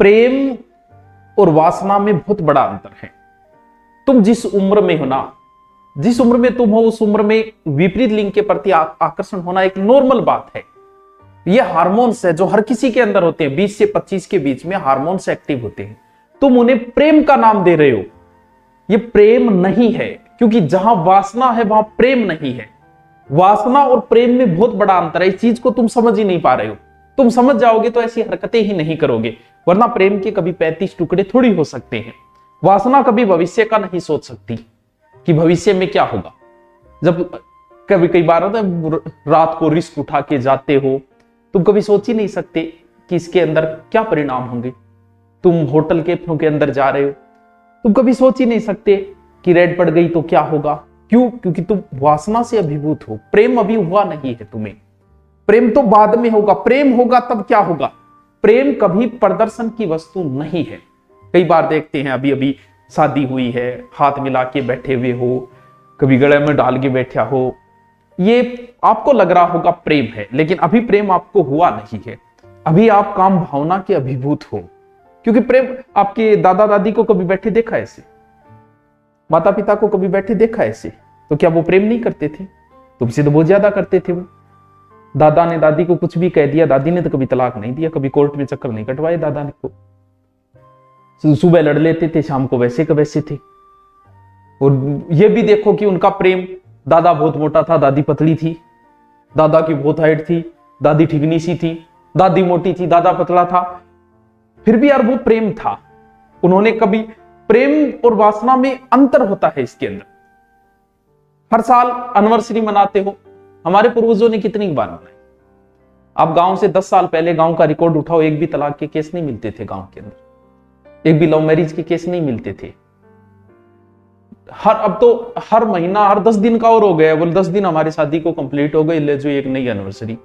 प्रेम और वासना में बहुत बड़ा अंतर है। तुम जिस उम्र में हो ना, जिस उम्र में तुम हो उस उम्र में विपरीत लिंग के प्रति आकर्षण होना एक नॉर्मल बात है। ये हार्मोन्स है जो हर किसी के अंदर होते हैं। 20 से 25 के बीच में हार्मोन्स एक्टिव होते हैं। तुम उन्हें प्रेम का नाम दे रहे हो, ये प्रेम नहीं है, क्योंकि जहां वासना है वहां प्रेम नहीं है। वासना और प्रेम में बहुत बड़ा अंतर है। इस चीज को तुम समझ ही नहीं पा रहे हो। तुम समझ जाओगे तो ऐसी हरकतें ही नहीं करोगे, वरना प्रेम के कभी 35 टुकड़े थोड़ी हो सकते हैं। वासना कभी भविष्य का नहीं सोच सकती कि भविष्य में क्या होगा। जब कभी कई बार रात को रिस्क उठा के जाते हो, तुम कभी सोच ही नहीं सकते कि इसके अंदर क्या परिणाम होंगे। तुम होटल के अंदर जा रहे हो, तुम कभी सोच ही नहीं सकते कि रेड पड़ गई तो क्या होगा। क्यों? क्योंकि तुम वासना से अभिभूत हो। प्रेम अभी हुआ नहीं है तुम्हें। प्रेम तो बाद में होगा। प्रेम होगा तब क्या होगा। प्रेम कभी प्रदर्शन की वस्तु नहीं है। कई बार देखते हैं, अभी अभी शादी हुई है, हाथ मिला के बैठे हुए हो, कभी गले में डाल के बैठा हो, ये आपको लग रहा होगा प्रेम है, लेकिन अभी प्रेम आपको हुआ नहीं है। अभी आप काम भावना के अभिभूत हो। क्योंकि प्रेम, आपके दादा दादी को कभी बैठे देखा ऐसे, माता पिता को कभी बैठे देखा ऐसे, तो क्या वो प्रेम नहीं करते थे? तुमसे तो बहुत ज्यादा करते थे वो। दादा ने दादी को कुछ भी कह दिया, दादी ने तो कभी तलाक नहीं दिया, कभी कोर्ट में चक्कर नहीं कटवाए दादा ने को। सुबह लड़ लेते थे, शाम को वैसे के वैसे थे। और ये भी देखो कि उनका प्रेम, दादा बहुत मोटा था, दादी पतली थी, दादा की बहुत हाइट थी, दादी ठिगनी सी थी, दादी मोटी थी, दादा पतला था, फिर भी यार वो प्रेम था। उन्होंने कभी, प्रेम और वासना में अंतर होता है इसके अंदर। हर साल एनिवर्सरी मनाते हो, हमारे पूर्वजों ने कितनी बार मनाई। आप गांव से 10 साल पहले गांव का रिकॉर्ड उठाओ, एक भी तलाक के केस नहीं मिलते थे गांव के अंदर, एक भी लव मैरिज के केस नहीं मिलते थे। अब तो हर महीना, हर 10 दिन का और हो गया। बोले 10 दिन हमारी शादी को कंप्लीट हो गई, ले जो एक नई एनिवर्सरी।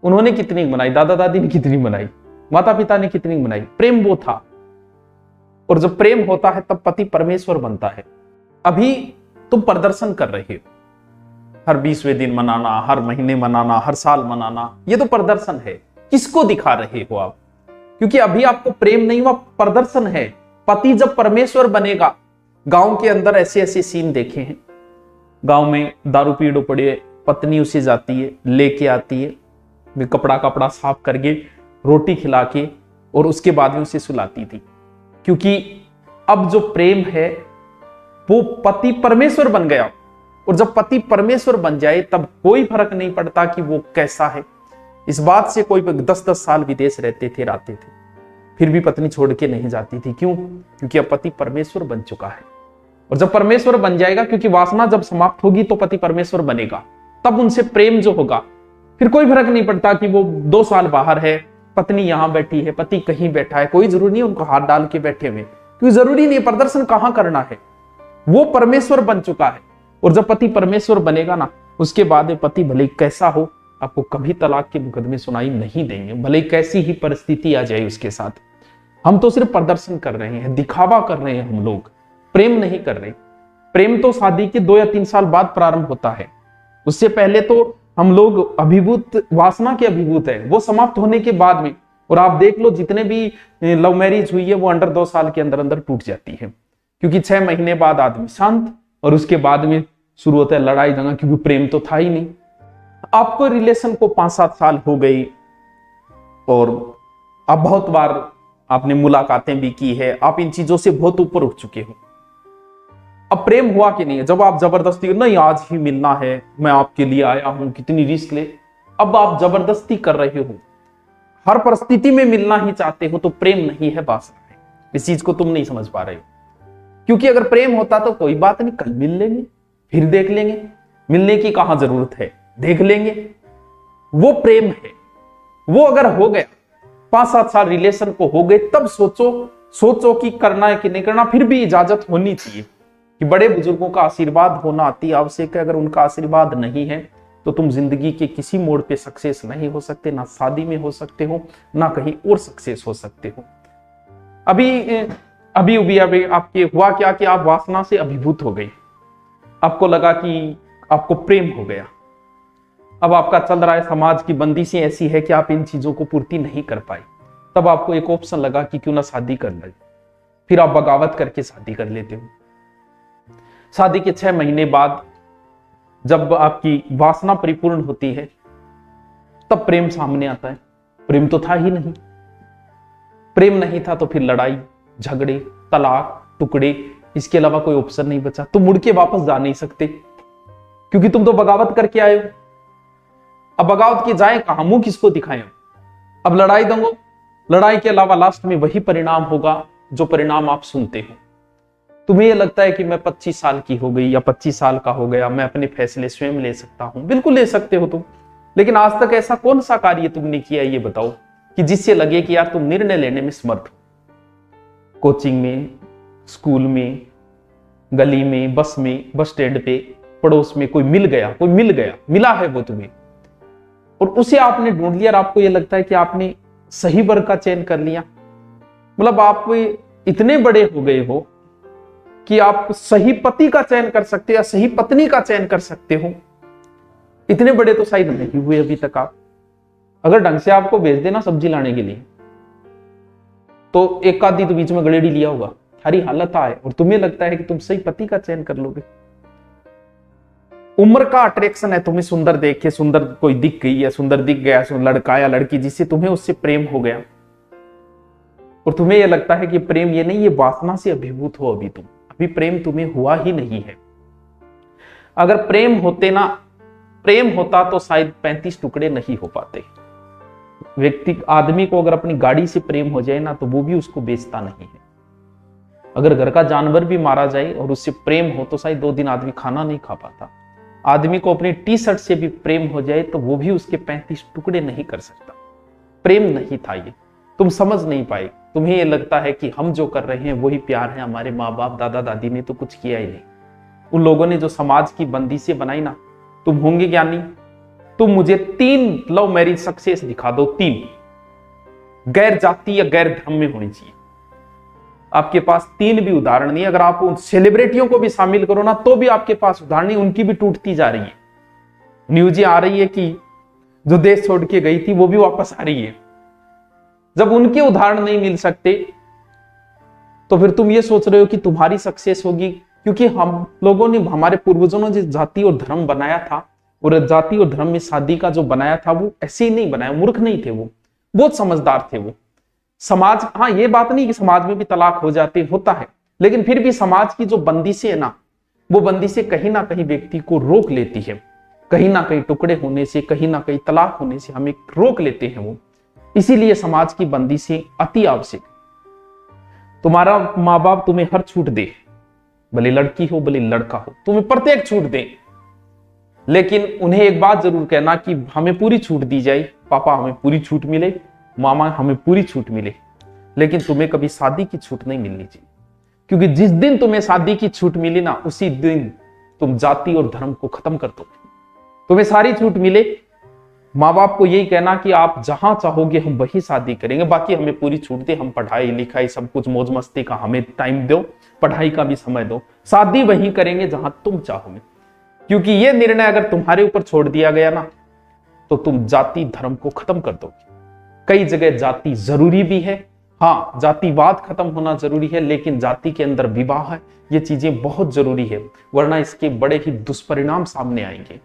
उन्होंने कितनी मनाई, दादा दादी ने कितनी मनाई, माता पिता ने कितनी मनाई। प्रेम वो था। और जब प्रेम होता है तब पति परमेश्वर बनता है। अभी तुम प्रदर्शन कर रहे हो, हर 20वें दिन मनाना, हर महीने मनाना, हर साल मनाना, ये तो प्रदर्शन है। किसको दिखा रहे हो आप? क्योंकि अभी आपको प्रेम नहीं हुआ, प्रदर्शन है। पति जब परमेश्वर बनेगा, गांव के अंदर ऐसे ऐसे सीन देखे हैं। गांव में दारू पीड़ो पड़े, पत्नी उसे जाती है, लेके आती है, कपड़ा साफ करके, रोटी खिला के, और उसके बाद में उसे सुलाती थी। क्योंकि अब जो प्रेम है वो पति परमेश्वर बन गया। और जब पति परमेश्वर बन जाए तब कोई फर्क नहीं पड़ता कि वो कैसा है। इस बात से कोई 10-10 साल विदेश रहते थे, रहते थे, फिर भी पत्नी छोड़ के नहीं जाती थी। क्यों? क्योंकि अब पति परमेश्वर बन चुका है। और जब परमेश्वर बन जाएगा, क्योंकि वासना जब समाप्त होगी तो पति परमेश्वर बनेगा, तब उनसे प्रेम जो होगा, फिर कोई फर्क नहीं पड़ता कि वो 2 साल बाहर है, पत्नी यहां बैठी है, पति कहीं बैठा है। कोई जरूरी नहीं उनको हाथ डाल के बैठे हुए, क्योंकि जरूरी नहीं प्रदर्शन कहां करना है। वो परमेश्वर बन चुका है। और जब पति परमेश्वर बनेगा ना, उसके बाद पति भले कैसा हो, आपको कभी तलाक के मुकदमे सुनाई नहीं देंगे, भले कैसी ही परिस्थिति आ जाए उसके साथ। हम तो सिर्फ प्रदर्शन कर रहे हैं, दिखावा कर रहे हैं, हम लोग प्रेम नहीं कर रहे। प्रेम तो शादी के 2 या 3 साल बाद प्रारंभ होता है। उससे पहले तो हम लोग अभिभूत, वासना के अभिभूत है, वो समाप्त होने के बाद में। और आप देख लो, जितने भी लव मैरिज हुई है वो अंडर 2 साल के अंदर अंदर टूट जाती है। क्योंकि 6 महीने बाद आदमी शांत, और उसके बाद में शुरू होता है लड़ाई झगड़ा, क्योंकि प्रेम तो था ही नहीं। आपको रिलेशन को 5-7 साल हो गई, और अब बहुत बार आपने मुलाकातें भी की है, आप इन चीजों से बहुत ऊपर उठ चुके हो। अब प्रेम हुआ कि नहीं है? जब आप जबरदस्ती, नहीं आज ही मिलना है, मैं आपके लिए आया हूं, कितनी रिस्क ले, अब आप जबरदस्ती कर रहे हो, हर परिस्थिति में मिलना ही चाहते हो, तो प्रेम नहीं है, वासना है। इस चीज को तुम नहीं समझ पा रहे हो। क्योंकि अगर प्रेम होता तो कोई बात नहीं, कल मिल लेंगे, फिर देख लेंगे, मिलने की कहां जरूरत है, देख लेंगे। वो प्रेम है। वो अगर हो गया, 5-7 साल रिलेशन को हो गए, तब सोचो कि करना है कि नहीं करना। फिर भी इजाजत होनी चाहिए कि बड़े बुजुर्गों का आशीर्वाद होना अति आवश्यक है। अगर उनका आशीर्वाद नहीं है तो तुम जिंदगी के किसी मोड़ पे सक्सेस नहीं हो सकते, ना शादी में हो सकते हो, ना कहीं और सक्सेस हो सकते हो। अभी आपके हुआ क्या कि आप वासना से अभिभूत हो गए। आपको लगा कि आपको प्रेम हो गया। अब आपका चल रहा है, समाज की बंदिशें ऐसी है कि आप इन चीजों को पूर्ति नहीं कर पाए। तब आपको एक ऑप्शन लगा कि क्यों ना शादी कर ले, फिर आप बगावत करके शादी कर लेते हो। शादी के 6 महीने बाद जब आपकी वासना परिपूर्ण होती है तब प्रेम सामने आता है। प्रेम तो था ही नहीं, प्रेम नहीं था तो फिर लड़ाई झगड़े तलाक टुकड़े, इसके अलावा कोई ऑप्शन नहीं बचा। तुम मुड़ के वापस जा नहीं सकते क्योंकि तुम तो बगावत करके आए हो। अब बगावत की जाए कहां, मुंह किसको दिखाएं? अब लड़ाई दंगो, लड़ाई के अलावा लास्ट में वही परिणाम होगा जो परिणाम आप सुनते हो। तुम्हें यह लगता है कि मैं 25 साल की हो गई या 25 साल का हो गया, मैं अपने फैसले स्वयं ले सकता हूं। बिल्कुल ले सकते हो तुम, लेकिन आज तक ऐसा कौन सा कार्य तुमने किया ये बताओ कि जिससे लगे कि यार तुम निर्णय लेने में समर्थ हो। कोचिंग में, स्कूल में, गली में, बस में, बस स्टैंड पे, पड़ोस में कोई मिल गया, मिला है वो तुम्हें और उसे आपने ढूंढ लिया और आपको यह लगता है कि आपने सही वर्ग का चयन कर लिया। मतलब आप इतने बड़े हो गए हो कि आप सही पति का चयन कर सकते हो या सही पत्नी का चयन कर सकते हो। इतने बड़े तो शायद नहीं हुए अभी तक आप। अगर ढंग से आपको भेज देना सब्जी लाने के लिए तो एक आधी तो बीच में गड़ेड़ी लिया होगा, सारी हालत आए और तुम्हें लगता है कि तुम सही पति का चयन कर लोगे। उम्र का अट्रैक्शन है, तुम्हें सुंदर देख के, सुंदर कोई दिख गई या सुंदर दिख गया लड़का या लड़की जिससे तुम्हें उससे प्रेम हो गया और तुम्हें यह लगता है कि प्रेम ये नहीं, ये वासना से अभिभूत हो। अभी प्रेम तुम्हें हुआ ही नहीं है। अगर प्रेम होता तो शायद 35 टुकड़े नहीं हो पाते। आदमी को अगर अपनी गाड़ी से प्रेम हो जाए ना तो वो भी उसको बेचता नहीं है। अगर घर का जानवर भी मारा जाए और उससे प्रेम हो तो शायद 2 दिन आदमी खाना नहीं खा पाता। आदमी को अपनी टी शर्ट से भी प्रेम हो जाए तो वो भी उसके 35 टुकड़े नहीं कर सकता। प्रेम नहीं था ये, तुम समझ नहीं पाए। तुम्हें ये लगता है कि हम जो कर रहे हैं वही प्यार है, हमारे माँ बाप दादा दादी ने तो कुछ किया ही नहीं। उन लोगों ने जो समाज की बंदिशें बनाई ना, तुम होंगे ज्ञानी, तुम मुझे 3 लव मैरिज सक्सेस दिखा दो, 3 गैर जाति या गैर धर्म में होनी चाहिए। आपके पास 3 भी उदाहरण नहीं। अगर आप उन सेलिब्रिटियों को भी शामिल करो ना तो भी आपके पास उदाहरण नहीं, उनकी भी टूटती जा रही है। न्यूज आ रही है कि जो देश छोड़ के गई थी वो भी वापस आ रही है। जब उनके उदाहरण नहीं मिल सकते तो फिर तुम ये सोच रहे हो कि तुम्हारी सक्सेस होगी, क्योंकि हम लोगों ने, हमारे पूर्वजों ने जिस जाति और धर्म बनाया था और जाति और धर्म में शादी का जो बनाया था वो ऐसे ही नहीं बनाया। मूर्ख नहीं थे वो, बहुत समझदार थे वो। समाज, हाँ ये बात नहीं कि समाज में भी तलाक हो जाते, होता है, लेकिन फिर भी समाज की जो बंदिशें है ना, वो बंदिशें कहीं ना कहीं व्यक्ति को रोक लेती है। कहीं ना कहीं टुकड़े होने से, कहीं ना कहीं तलाक होने से हमें रोक लेते हैं वो। इसीलिए समाज की बंदिशें अति आवश्यक। तुम्हारा माँ बाप तुम्हें हर छूट दे, भले लड़की हो भले लड़का हो, तुम्हें प्रत्येक छूट दे, लेकिन उन्हें एक बात जरूर कहना कि हमें पूरी छूट दी जाए, पापा हमें पूरी छूट मिले, मामा हमें पूरी छूट मिले, लेकिन तुम्हें कभी शादी की छूट नहीं मिलनी चाहिए। क्योंकि जिस दिन तुम्हें शादी की छूट मिली ना, उसी दिन तुम जाति और धर्म को खत्म कर दोगे। तुम्हें सारी छूट मिले, माँ बाप को यही कहना कि आप जहां चाहोगे हम वही शादी करेंगे, बाकी हमें पूरी छूट दे, हम पढ़ाई लिखाई सब कुछ मौज मस्ती का हमें टाइम दो, पढ़ाई का भी समय दो, शादी वही करेंगे जहां तुम चाहोगे। क्योंकि ये निर्णय अगर तुम्हारे ऊपर छोड़ दिया गया ना तो तुम जाति धर्म को खत्म कर दोगे। कई जगह जाति जरूरी भी है, हाँ जातिवाद खत्म होना जरूरी है, लेकिन जाति के अंदर विवाह है, ये चीजें बहुत जरूरी है, वरना इसके बड़े ही दुष्परिणाम सामने आएंगे।